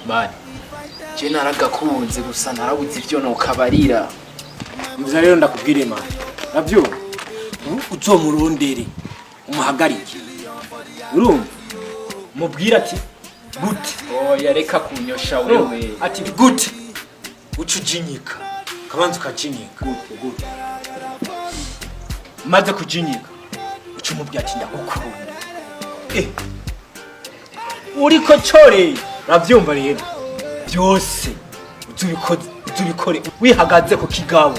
Bani, je naragakunze gusa narabuze ivyo nokabarira. Mvya rero ndakubwire mama. Navyo uzomurondere umuhagarike. Urumva? Mubwira ati gute. Oya reka kunyosha wewe. Ati gute. Ucujinyika. Kabanza ukajinyika. Gute. Maze kujinyika. Ucumubwira ati ndagukunda. Uriko chore. Navyumva rero. Byose uzubikore wihagaze ku kigabo.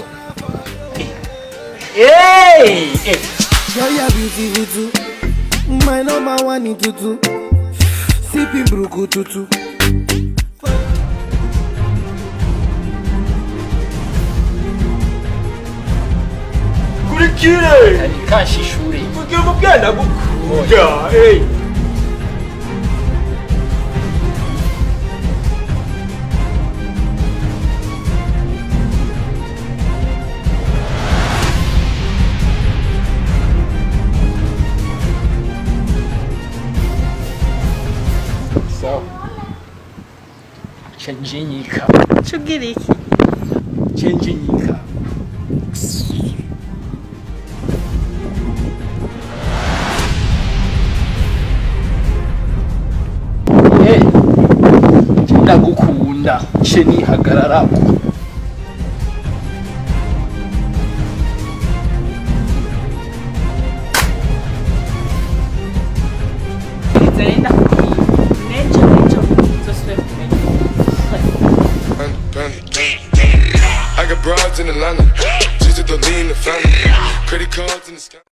Yaya busy hutu, my number one in tutu, sipping bruku tutu. Kurikire! Kashishuri. Mugiye mubwana gukunda. So. Chenjinyika. Chugiriki. Chenjinyika. Ndagukunda ce nihagararako. Nizenda nejo zosubira kumenya. I got broads in Atlanta, just to lean the family. Credit cards in the sky.